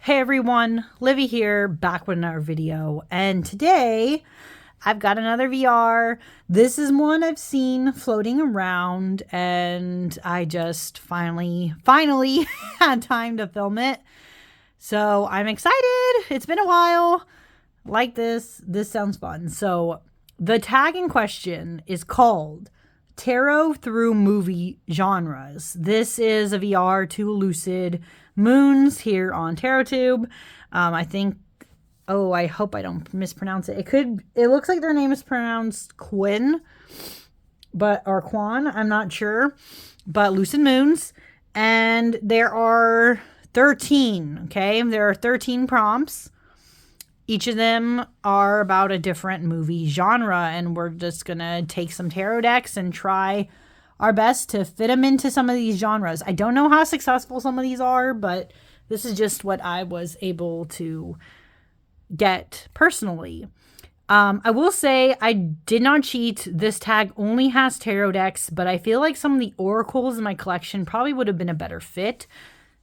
Hey everyone, Livy here, back with another video, and today I've got another VR. This is one I've seen floating around, and I just finally had time to film it. So I'm excited. It's been a while. Like this sounds fun. So the tag in question is called Tarot Through Movie Genres. This is a VR to Lucid Moons here on TarotTube. I think, I hope I don't mispronounce it. It looks like their name is pronounced Quinn, or Quan, I'm not sure, but Lucid Moons. And there are 13, okay? There are 13 prompts. Each of them are about a different movie genre, and we're just going to take some tarot decks and try our best to fit them into some of these genres. I don't know how successful some of these are, but this is just what I was able to get personally. I will say I did not cheat. This tag only has tarot decks, but I feel like some of the oracles in my collection probably would have been a better fit.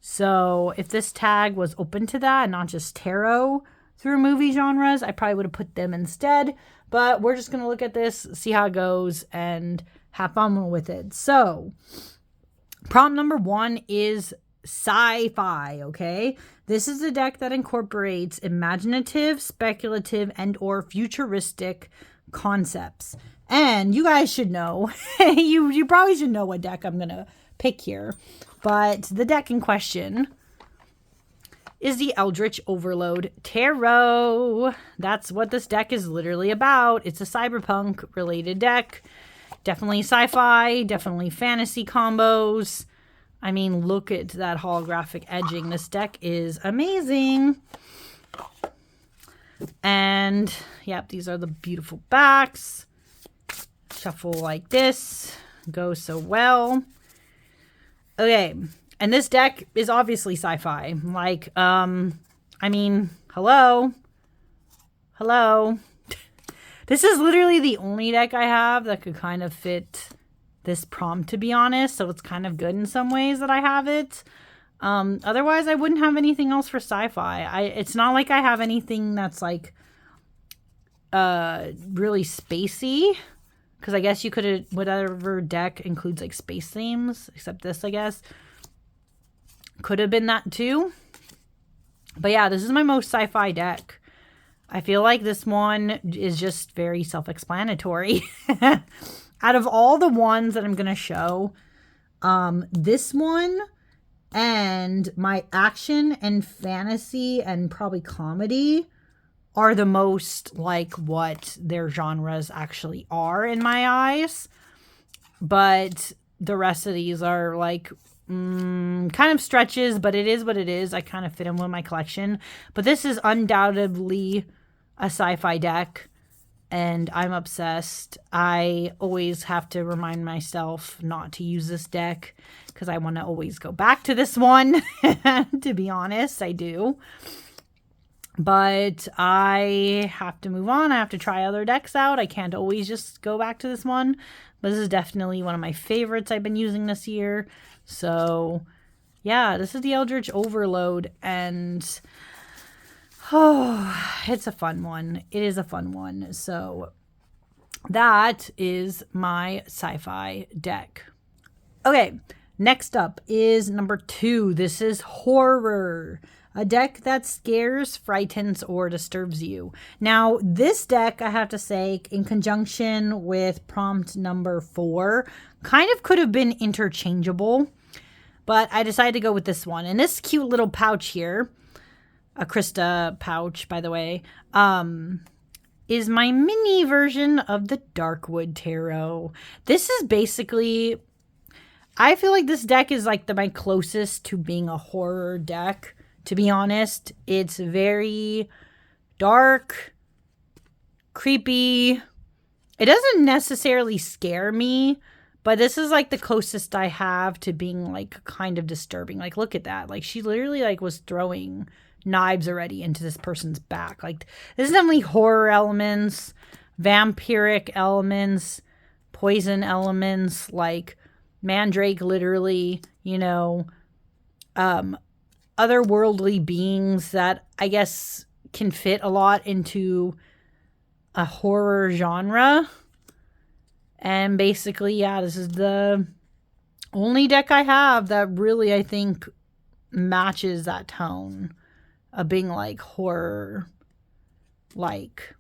So if this tag was open to that and not just tarot through movie genres, I probably would have put them instead. But we're just going to look at this, see how it goes, and have fun with it. So prompt number 1 is Sci Fi, okay? This is a deck that incorporates imaginative, speculative, and or futuristic concepts. And you guys should know, you probably should know what deck I'm going to pick here. But the deck in question is the Eldritch Overload Tarot. That's what this deck is literally about. It's a cyberpunk related deck. Definitely sci-fi, definitely fantasy combos. I mean, look at that holographic edging. This deck is amazing. And, yep, these are the beautiful backs. Shuffle like this. Goes so well. Okay, and this deck is obviously sci-fi. Like, I mean, hello? This is literally the only deck I have that could kind of fit this prompt, to be honest. So it's kind of good in some ways that I have it. Otherwise, I wouldn't have anything else for sci-fi. It's not like I have anything that's like really spacey. Because I guess you could have, whatever deck includes like space themes, except this, I guess. Could have been that too. But yeah, this is my most sci-fi deck. I feel like this one is just very self-explanatory. Out of all the ones that I'm going to show, this one and my action and fantasy and probably comedy are the most like what their genres actually are in my eyes. But the rest of these are like kind of stretches, but it is what it is. I kind of fit them with my collection. But this is undoubtedly a sci-fi deck, and I'm obsessed. I always have to remind myself not to use this deck because I want to always go back to this one. To be honest, I do. But I have to move on. I have to try other decks out. I can't always just go back to this one. But this is definitely one of my favorites I've been using this year. So, yeah, this is the Eldritch Overload, and it's a fun one. It is a fun one. So, that is my sci-fi deck. Okay, next up is number 2. This is horror. A deck that scares, frightens, or disturbs you. Now, this deck, I have to say, in conjunction with prompt number 4, kind of could have been interchangeable. But I decided to go with this one. And this cute little pouch here, a Krista pouch, by the way, is my mini version of the Darkwood Tarot. This is basically, I feel like this deck is like my closest to being a horror deck. To be honest, it's very dark, creepy. It doesn't necessarily scare me, but this is like the closest I have to being like kind of disturbing. Like, look at that. Like, she literally like was throwing knives already into this person's back. Like, this is definitely horror elements, vampiric elements, poison elements, like Mandrake literally, otherworldly beings that I guess can fit a lot into a horror genre. And basically, yeah, this is the only deck I have that really, I think, matches that tone of being like horror like.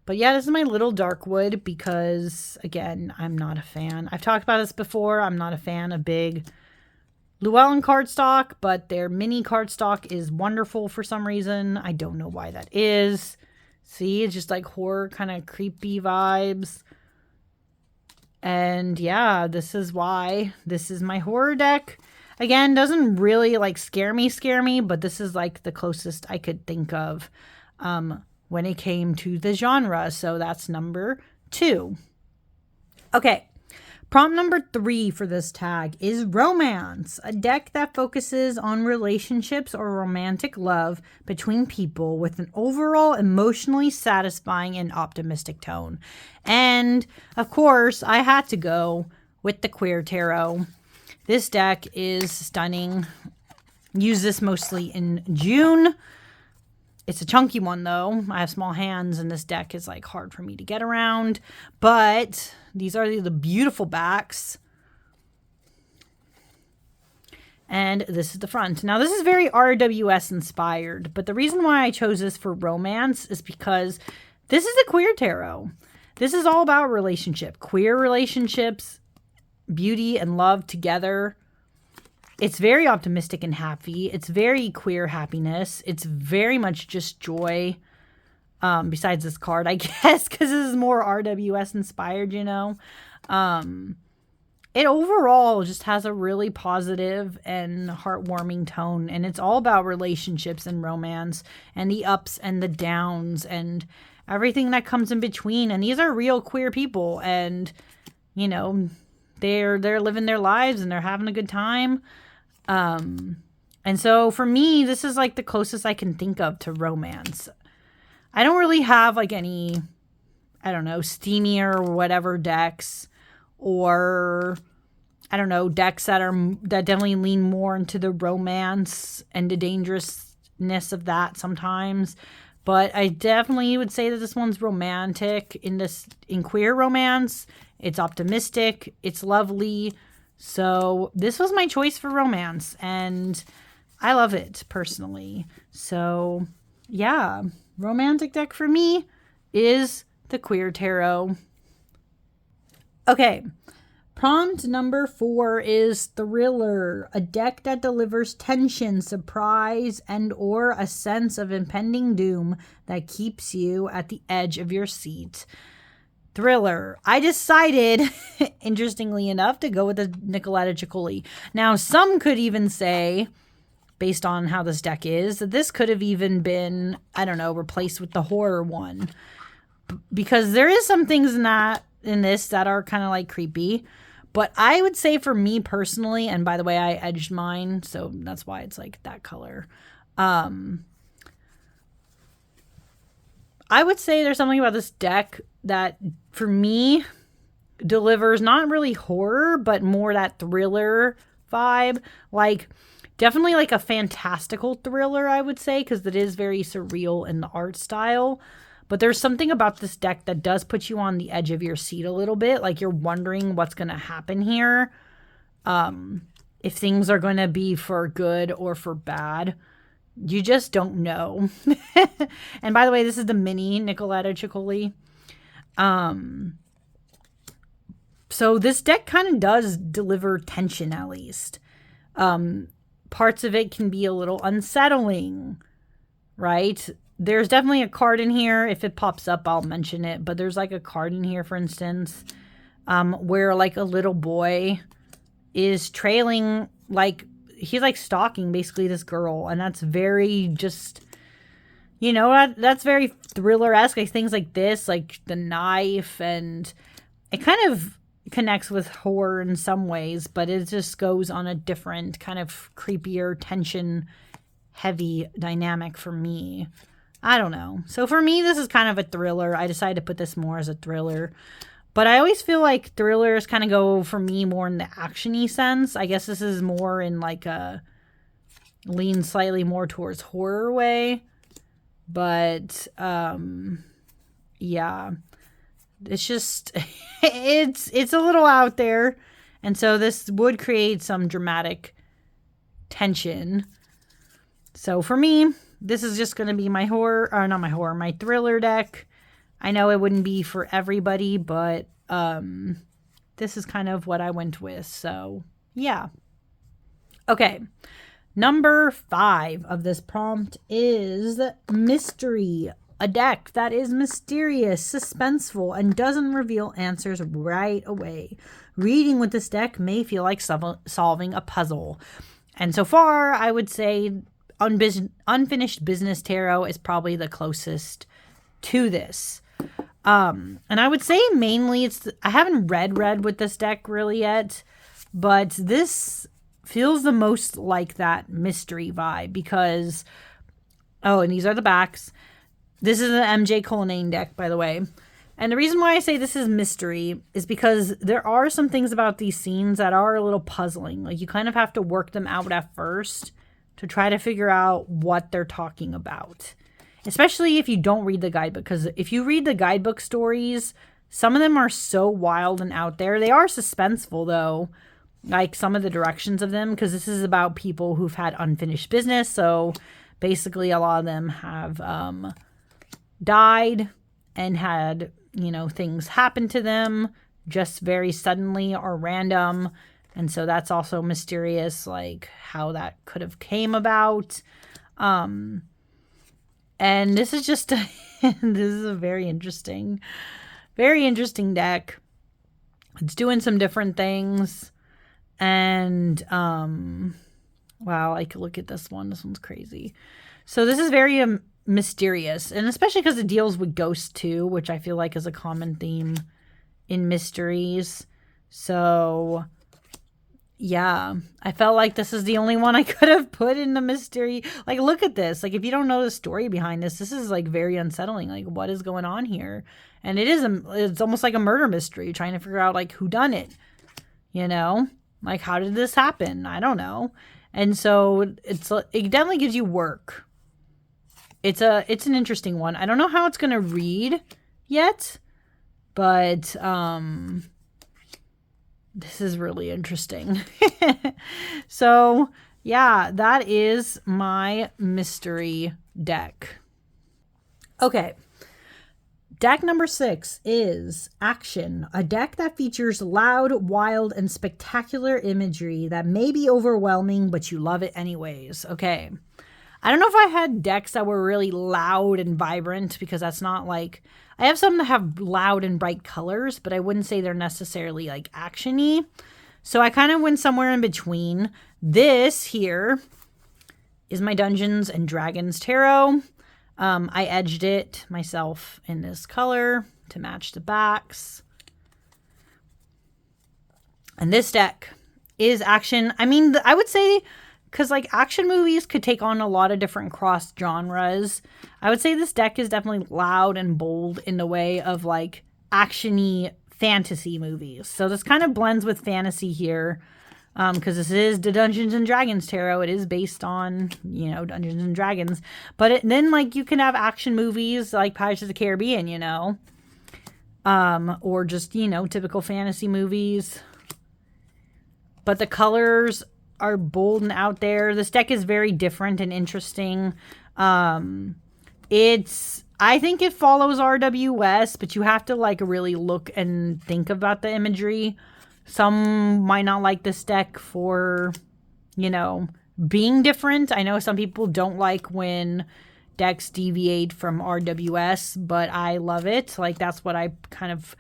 But yeah, this is my little Darkwood because, again, I'm not a fan. I've talked about this before. I'm not a fan of big Llewellyn cardstock, but their mini cardstock is wonderful for some reason. I don't know why that is. See, it's just like horror kind of creepy vibes. And yeah, this is why this is my horror deck. Again, doesn't really like scare me, but this is like the closest I could think of when it came to the genre. So that's number 2. Okay. Prompt number 3 for this tag is romance, a deck that focuses on relationships or romantic love between people with an overall emotionally satisfying and optimistic tone. And of course, I had to go with the Queer Tarot. This deck is stunning. Use this mostly in June. It's a chunky one though. I have small hands and this deck is like hard for me to get around. But these are the beautiful backs. And this is the front. Now this is very RWS inspired. But the reason why I chose this for romance is because this is a Queer Tarot. This is all about relationship. Queer relationships, beauty and love together. It's very optimistic and happy. It's very queer happiness. It's very much just joy. Besides this card, I guess, because this is more RWS inspired, you know. It overall just has a really positive and heartwarming tone. And it's all about relationships and romance and the ups and the downs and everything that comes in between. And these are real queer people. And, you know, they're living their lives and they're having a good time. And so for me, this is like the closest I can think of to romance. I don't really have like any, I don't know, steamier or whatever decks, or I don't know, decks that definitely lean more into the romance and the dangerousness of that sometimes. But I definitely would say that this one's romantic in queer romance. It's optimistic. It's lovely. So this was my choice for romance, and I love it personally. So yeah, romantic deck for me is the Queer Tarot. Okay, prompt number 4 is Thriller, a deck that delivers tension, surprise, and or a sense of impending doom that keeps you at the edge of your seat. Thriller. I decided, interestingly enough, to go with the Nicoletta Ciccoli. Now, some could even say, based on how this deck is, that this could have even been, I don't know, replaced with the horror one. Because there is some things in this that are kind of like creepy. But I would say for me personally, and by the way, I edged mine, so that's why it's like that color. I would say there's something about this deck that, for me, delivers not really horror, but more that thriller vibe. Like, definitely like a fantastical thriller, I would say, because it is very surreal in the art style. But there's something about this deck that does put you on the edge of your seat a little bit. Like, you're wondering what's going to happen here. If things are going to be for good or for bad. You just don't know. And by the way, this is the mini Nicoletta Ciccoli. So this deck kind of does deliver tension, at least. Parts of it can be a little unsettling, right? There's definitely a card in here. If it pops up, I'll mention it. But there's like a card in here, for instance, where like a little boy is trailing, like, he's like stalking basically this girl. And that's very just, you know, that's very thriller-esque. Like things like this, like the knife, and it kind of connects with horror in some ways, but it just goes on a different kind of creepier, tension-heavy dynamic for me. I don't know. So for me, this is kind of a thriller. I decided to put this more as a thriller. But I always feel like thrillers kind of go, for me, more in the action-y sense. I guess this is more in like a leans slightly more towards horror way. But yeah, it's just it's a little out there, and so this would create some dramatic tension. So for me, this is just going to be my horror, or not my horror, my thriller deck. I know it wouldn't be for everybody, but this is kind of what I went with. So yeah. Okay. Number 5 of this prompt is mystery. A deck that is mysterious, suspenseful, and doesn't reveal answers right away. Reading with this deck may feel like solving a puzzle. And so far, I would say Unfinished Business Tarot is probably the closest to this. And I would say mainly I haven't read with this deck really yet, but this feels the most like that mystery vibe because, and these are the backs. This is an MJ Cullinane deck, by the way. And the reason why I say this is mystery is because there are some things about these scenes that are a little puzzling. Like, you kind of have to work them out at first to try to figure out what they're talking about. Especially if you don't read the guidebook. Because if you read the guidebook stories, some of them are so wild and out there. They are suspenseful, though. Like, some of the directions of them. Because this is about people who've had unfinished business. So, basically, a lot of them have died and had, things happen to them just very suddenly or random. And so that's also mysterious, like how that could have came about. And this is just, this is a very interesting deck. It's doing some different things. And, wow, I could look at this one. This one's crazy. So this is very mysterious, and especially because it deals with ghosts too, which I feel like is a common theme in mysteries. So yeah, I felt like this is the only one I could have put in the mystery. Like, look at this. Like, if you don't know the story behind this is like very unsettling. Like, what is going on here? And it's almost like a murder mystery, trying to figure out like who done it. Like, how did this happen? I don't know. And so it definitely gives you work. It's an interesting one. I don't know how it's going to read yet, but this is really interesting. So, yeah, that is my mystery deck. Okay. Deck number 6 is Action, a deck that features loud, wild, and spectacular imagery that may be overwhelming, but you love it anyways. Okay. I don't know if I had decks that were really loud and vibrant, because that's not like... I have some that have loud and bright colors, but I wouldn't say they're necessarily like action-y. So I kind of went somewhere in between. This here is my Dungeons and Dragons Tarot. I edged it myself in this color to match the backs. And this deck is action. I mean, I would say... because, like, action movies could take on a lot of different cross genres. I would say this deck is definitely loud and bold in the way of, like, action-y fantasy movies. So this kind of blends with fantasy here. Because this is the Dungeons and Dragons Tarot. It is based on, Dungeons and Dragons. But then, like, you can have action movies like Pirates of the Caribbean, or just, typical fantasy movies. But the colors are bold and out there. This deck is very different and interesting. I think it follows RWS, but you have to like really look and think about the imagery. Some might not like this deck for, being different. I know some people don't like when decks deviate from RWS, but I love it. Like, that's what I kind of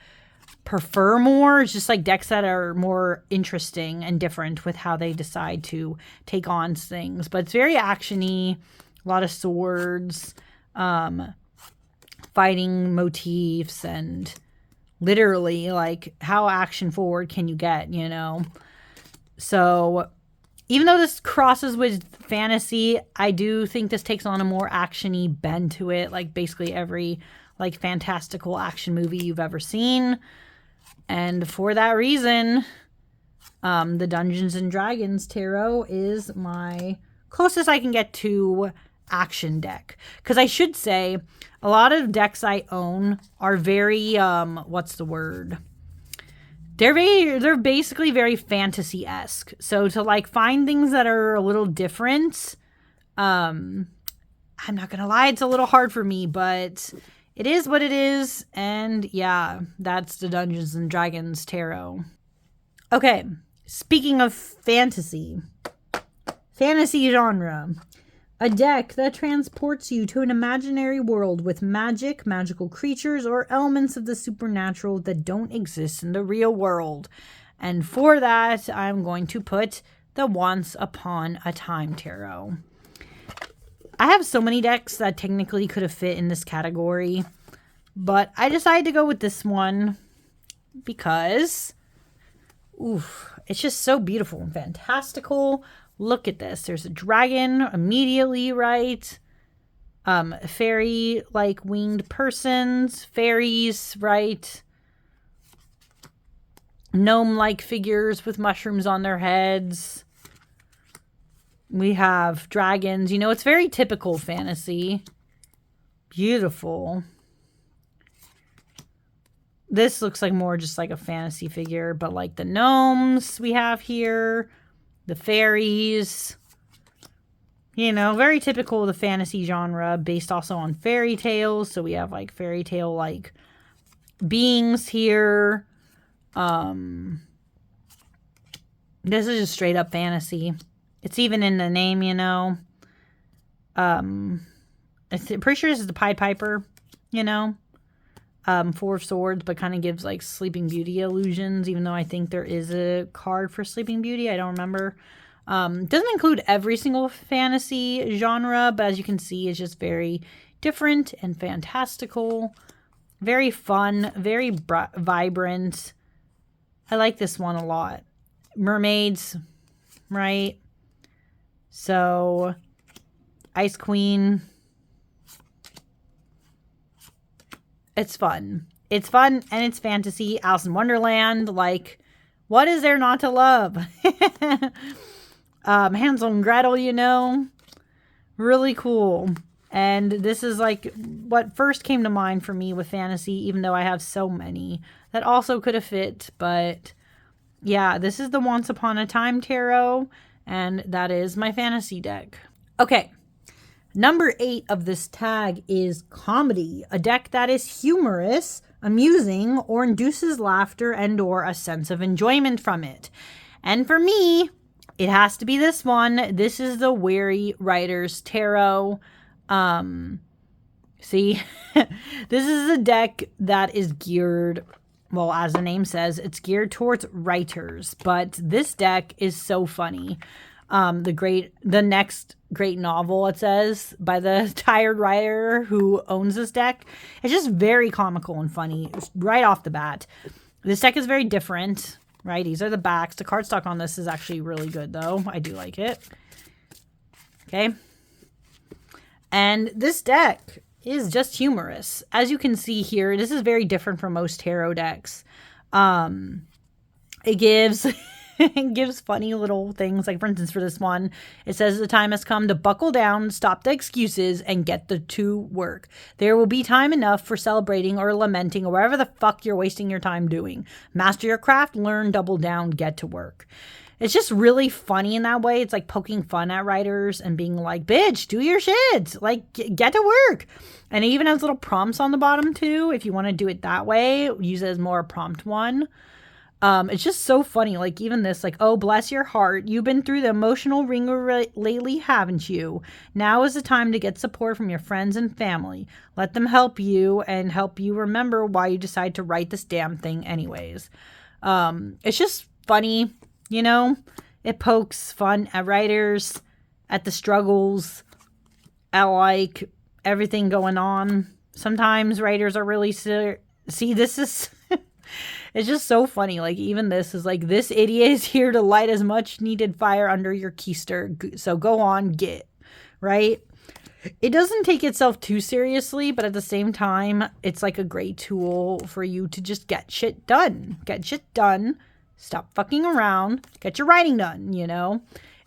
prefer more. It's just like decks that are more interesting and different with how they decide to take on things. But it's very action-y, a lot of swords, fighting motifs, and literally like how action forward can you get, So even though this crosses with fantasy, I do think this takes on a more action-y bend to it, like basically every like fantastical action movie you've ever seen. And for that reason, the Dungeons and Dragons Tarot is my closest I can get to action deck. Because I should say, a lot of decks I own are very, what's the word? They're basically very fantasy-esque. So to like find things that are a little different, I'm not gonna lie, it's a little hard for me, but it is what it is. And yeah, that's the Dungeons and Dragons Tarot. Okay, speaking of fantasy genre. A deck that transports you to an imaginary world with magic, magical creatures, or elements of the supernatural that don't exist in the real world. And for that, I'm going to put the Once Upon a Time Tarot. I have so many decks that technically could have fit in this category, but I decided to go with this one because, it's just so beautiful and fantastical. Look at this. There's a dragon immediately, right? Fairy-like winged persons, fairies, right? Gnome-like figures with mushrooms on their heads. We have dragons. You know, it's very typical fantasy. Beautiful. This looks like more just like a fantasy figure, but like the gnomes we have here. The fairies, you know, very typical of the fantasy genre, based also on fairy tales. So we have like fairy tale like beings here. This is just straight up fantasy. It's even in the name, you know. I'm pretty sure this is the Pied Piper, you know. Four of Swords, but kind of gives like Sleeping Beauty illusions, even though I think there is a card for Sleeping Beauty. I don't remember. Doesn't include every single fantasy genre, but as you can see, it's just very different and fantastical. Very fun, very vibrant. I like this one a lot. Mermaids, right? So, Ice Queen. It's fun. It's fun and it's fantasy. Alice in Wonderland. Like, what is there not to love? Hansel and Gretel, you know. Really cool. And this is like what first came to mind for me with fantasy, even though I have so many that also could have fit. But yeah, this is the Once Upon a Time Tarot. And that is my fantasy deck. Okay. Number 8 of this tag is comedy, a deck that is humorous, amusing, or induces laughter and or a sense of enjoyment from it. And for me, it has to be this one. This is the Weary Writers Tarot. See, this is a deck that is geared, well, as the name says, it's geared towards writers, but this deck is so funny. The next great novel, it says, by the tired writer who owns this deck. It's just very comical and funny right off the bat. This deck is very different, right? These are the backs. The cardstock on this is actually really good, though. I do like it. Okay. And this deck is just humorous. As you can see here, this is very different from most tarot decks. It gives... It gives funny little things. Like, for instance, for this one, it says the time has come to buckle down, stop the excuses, and get to work. There will be time enough for celebrating or lamenting or whatever the fuck you're wasting your time doing. Master your craft, learn, double down, get to work. It's just really funny in that way. It's like poking fun at writers and being like, bitch, do your shit. Like, get to work. And it even has little prompts on the bottom, too. If you want to do it that way, use it as more a prompt one. It's just so funny. Like, even this, like, oh, bless your heart. You've been through the emotional ringer lately, haven't you? Now is the time to get support from your friends and family. Let them help you and help you remember why you decide to write this damn thing anyways. It's just funny, you know? It pokes fun at writers, at the struggles, at, like, everything going on. Sometimes writers are really... See, this is... It's just so funny. Like, even this is like, this idiot is here to light as much needed fire under your keister. So go on, get, right? It doesn't take itself too seriously, but at the same time, it's like a great tool for you to just get shit done. Get shit done. Stop fucking around. Get your writing done, you know?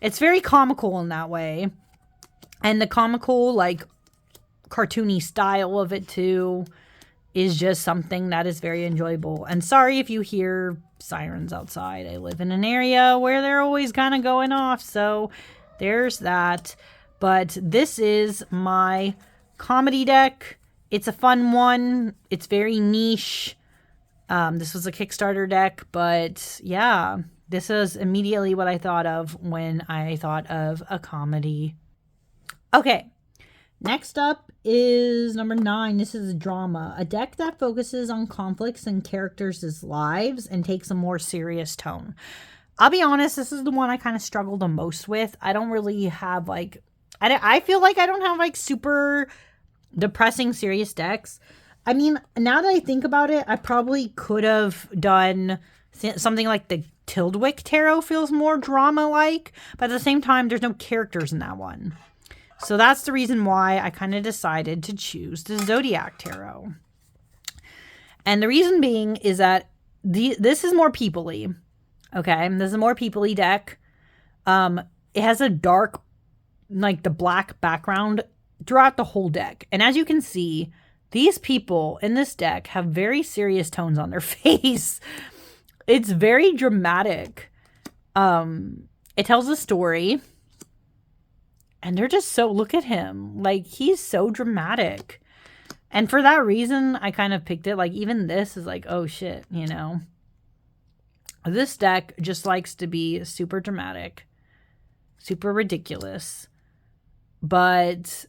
It's very comical in that way. And the comical, like, cartoony style of it, too, is just something that is very enjoyable. And sorry if you hear sirens outside. I live in an area where they're always kind of going off. So there's that. But this is my comedy deck. It's a fun one. It's very niche. This was a Kickstarter deck, but yeah, this is immediately what I thought of when I thought of a comedy. Okay, next up is number 9. This is drama, a deck that focuses on conflicts and characters' lives and takes a more serious tone. I'll be honest, this is the one I kind of struggled the most with. I don't really have like, I feel like I don't have like super depressing serious decks. I mean, now that I think about it, I probably could have done something like the Tildwick Tarot feels more drama-like, but at the same time, there's no characters in that one. So that's the reason why I kind of decided to choose the Zodiac Tarot. And the reason being is that this is more people-y. Okay, this is a more people-y deck. It has a dark, like the black background throughout the whole deck. And as you can see, these people in this deck have very serious tones on their face. It's very dramatic. It tells a story. And they're just so, look at him. Like, he's so dramatic. And for that reason, I kind of picked it. Like, even this is like, oh shit, you know. This deck just likes to be super dramatic. Super ridiculous. But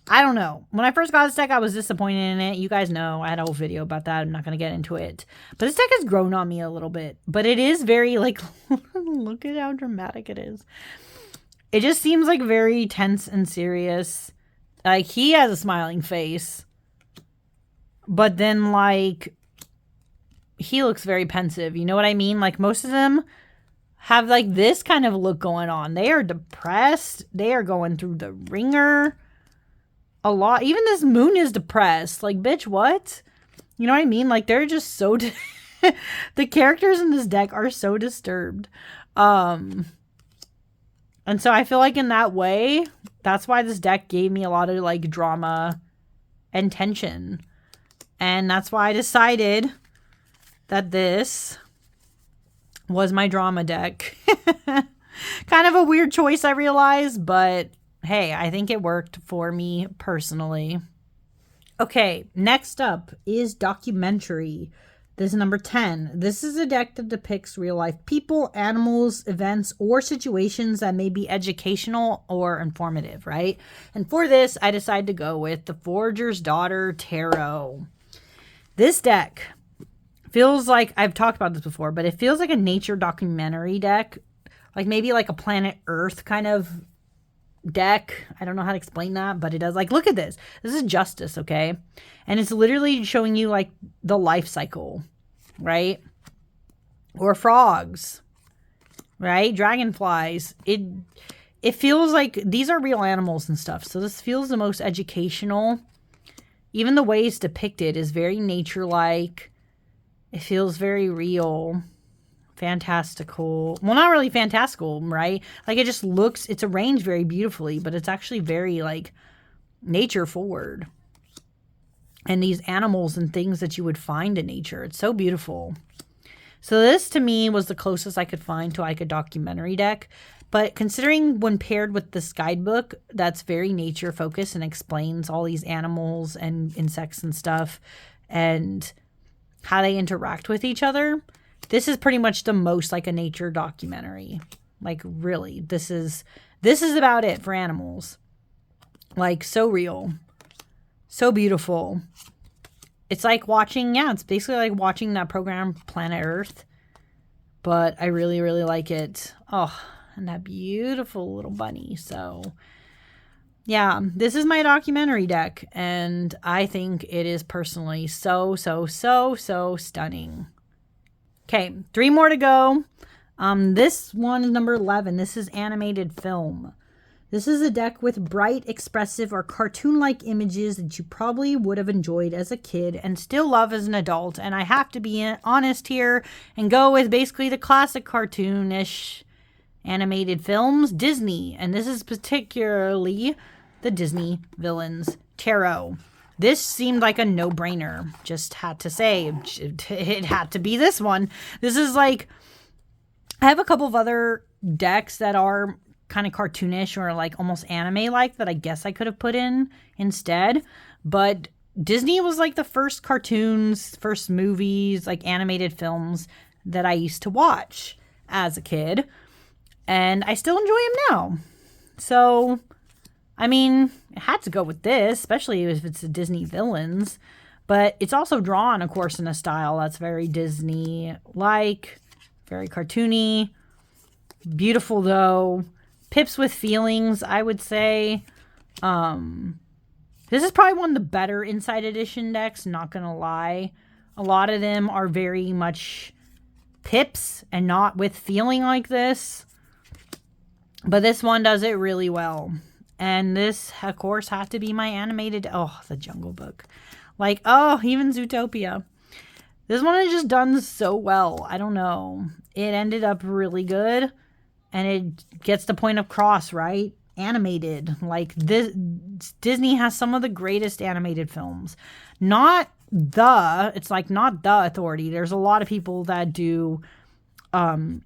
I don't know. When I first got this deck, I was disappointed in it. You guys know I had a whole video about that. I'm not going to get into it. But this deck has grown on me a little bit. But it is very, like, look at how dramatic it is. It just seems, like, very tense and serious. Like, he has a smiling face. But then, like, he looks very pensive. You know what I mean? Like, most of them have, like, this kind of look going on. They are depressed. They are going through the ringer a lot. Even this moon is depressed. Like, bitch, what? You know what I mean? Like, they're just so the characters in this deck are so disturbed. And so I feel like in that way, that's why this deck gave me a lot of like drama and tension. And that's why I decided that this was my drama deck. Kind of a weird choice, I realize, but hey, I think it worked for me personally. Okay, next up is documentary. This is number 10. This is a deck that depicts real-life people, animals, events, or situations that may be educational or informative, right? And for this, I decided to go with the Forager's Daughter Tarot. This deck feels like, I've talked about this before, but it feels like a nature documentary deck. Like maybe like a Planet Earth kind of deck. I don't know how to explain that, but it does. Like, look at this. This is Justice, okay? And it's literally showing you like the life cycle, right? Or frogs, right? Dragonflies. It feels like these are real animals and stuff. So this feels the most educational. Even the way it's depicted is very nature-like. It feels very real. Fantastical. Well, not really fantastical, right? Like it just looks, it's arranged very beautifully, but it's actually very like nature forward. And these animals and things that you would find in nature. It's so beautiful. So this to me was the closest I could find to like a documentary deck. But considering when paired with this guidebook, that's very nature focused and explains all these animals and insects and stuff and how they interact with each other. This is pretty much the most like a nature documentary. Like really, this is about it for animals. Like so real, so beautiful. It's like watching, yeah, it's basically like watching that program Planet Earth. But I really, really like it. Oh, and that beautiful little bunny. So yeah, this is my documentary deck. And I think it is personally so stunning. Okay, 3 more to go. This one is number 11. This is animated film. This is a deck with bright, expressive, or cartoon-like images that you probably would have enjoyed as a kid and still love as an adult. And I have to be honest here and go with basically the classic cartoonish animated films, Disney. And this is particularly the Disney Villains Tarot. This seemed like a no-brainer. Just had to say, it had to be this one. This is like, I have a couple of other decks that are kind of cartoonish or like almost anime-like that I guess I could have put in instead. But Disney was like the first cartoons, first movies, like animated films that I used to watch as a kid. And I still enjoy them now. So, I mean, it had to go with this, especially if it's the Disney Villains. But it's also drawn, of course, in a style that's very Disney-like, very cartoony. Beautiful, though. Pips with feelings, I would say. This is probably one of the better Inside Edition decks, not going to lie. A lot of them are very much pips and not with feeling like this. But this one does it really well. And this, of course, had to be my animated... Oh, the Jungle Book. Like, oh, even Zootopia. This one has just done so well. I don't know. It ended up really good. And it gets the point across, right? Animated. Like, this, Disney has some of the greatest animated films. It's like not the authority. There's a lot of people that do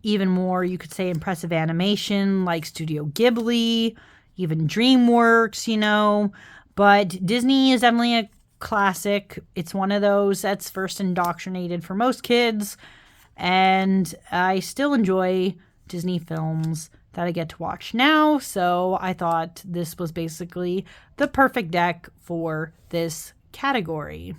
even more, you could say, impressive animation, like Studio Ghibli, even DreamWorks, you know. But Disney is definitely a classic. It's one of those that's first indoctrinated for most kids. And I still enjoy Disney films that I get to watch now. So I thought this was basically the perfect deck for this category.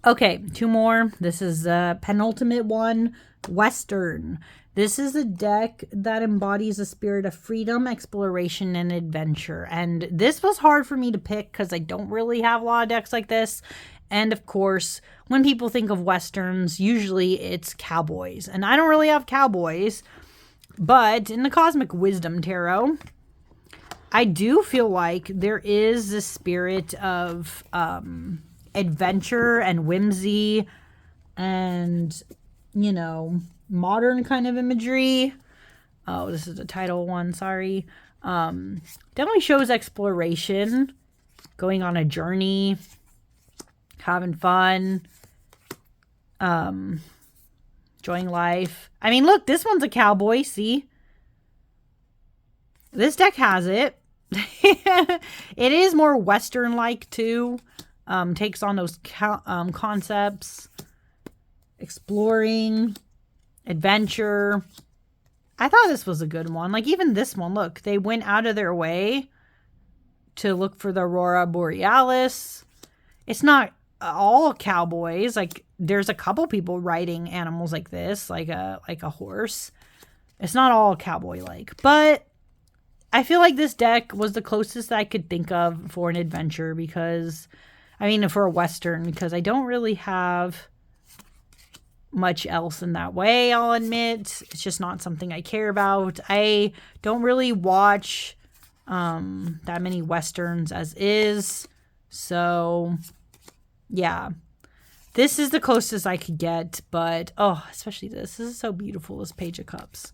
Okay, two more. This is the penultimate one, Western. This is a deck that embodies a spirit of freedom, exploration, and adventure. And this was hard for me to pick because I don't really have a lot of decks like this. And of course, when people think of Westerns, usually it's cowboys. And I don't really have cowboys. But in the Cosmic Wisdom Tarot, I do feel like there is the spirit of adventure and whimsy and, you know, modern kind of imagery. Oh, this is the title one, sorry. Definitely shows exploration, going on a journey, having fun, enjoying life. I mean, look, this one's a cowboy, see? This deck has it. It is more Western-like, too. Takes on those concepts. Exploring. Adventure. I thought this was a good one. Like, even this one, look. They went out of their way to look for the Aurora Borealis. It's not all cowboys. Like, there's a couple people riding animals like this, like a horse. It's not all cowboy-like. But I feel like this deck was the closest I could think of for an adventure because... I mean, for a Western, because I don't really have much else in that way, I'll admit. It's just not something I care about. I don't really watch that many Westerns as is. So, yeah. This is the closest I could get, but, oh, especially this. This is so beautiful, this Page of Cups.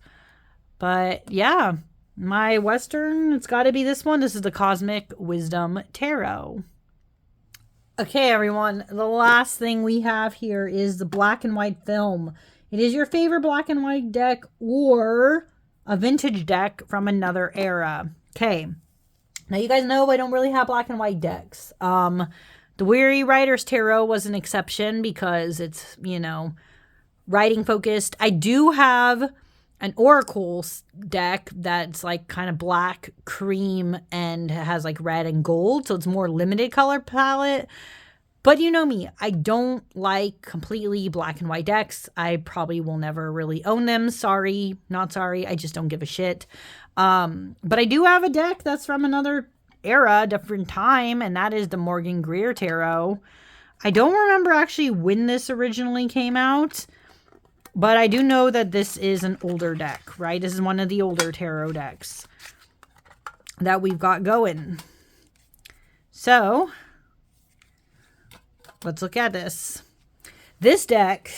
But, yeah, my Western, it's got to be this one. This is the Cosmic Wisdom Tarot. Okay, everyone, the last thing we have here is the black and white film. It is your favorite black and white deck or a vintage deck from another era. Okay, now you guys know I don't really have black and white decks. The Weary Writer's Tarot was an exception because it's, you know, writing focused. I do have an Oracle deck that's like kind of black, cream, and has like red and gold. So it's more limited color palette. But you know me, I don't like completely black and white decks. I probably will never really own them. Sorry, not sorry. I just don't give a shit. But I do have a deck that's from another era, different time, and that is the Morgan Greer Tarot. I don't remember actually when this originally came out. But I do know that this is an older deck, right? This is one of the older tarot decks that we've got going. So, let's look at this. This deck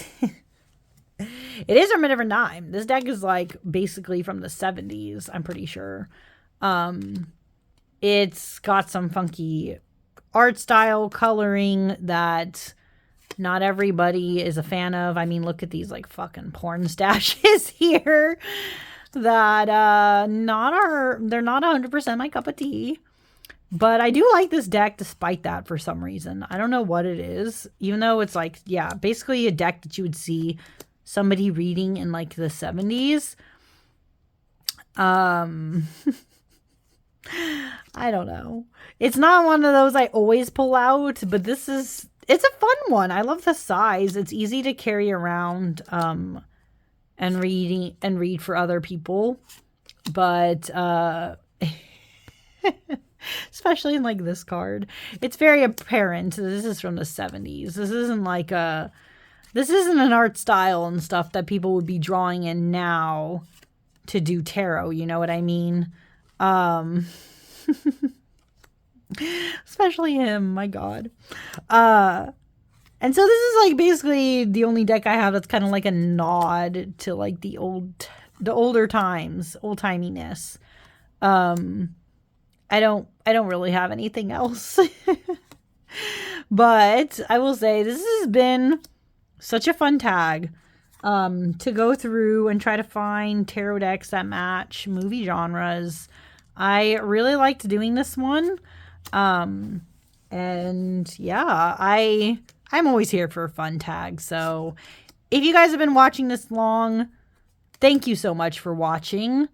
It is from a different time. This deck is like basically from the 70s, I'm pretty sure. It's got some funky art style, coloring that not everybody is a fan of. I mean, look at these like fucking porn stashes here that they're not 100% my cup of tea. But I do like this deck despite that for some reason. I don't know what it is. Even though it's like, yeah, basically a deck that you would see somebody reading in like the 70s. I don't know. It's not one of those I always pull out, but it's a fun one. I love the size. It's easy to carry around and read for other people. But especially in like this card, it's very apparent this is from the 70s. This isn't an art style and stuff that people would be drawing in now to do tarot, you know what I mean? Especially him, my god. And so this is like basically the only deck I have that's kind of like a nod to like the older times, old-timiness. I don't really have anything else. But I will say this has been such a fun tag to go through and try to find tarot decks that match movie genres. I really liked doing this one. And yeah, I'm always here for a fun tag. So if you guys have been watching this long, thank you so much for watching.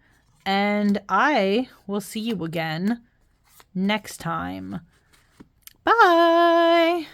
And I will see you again next time. Bye.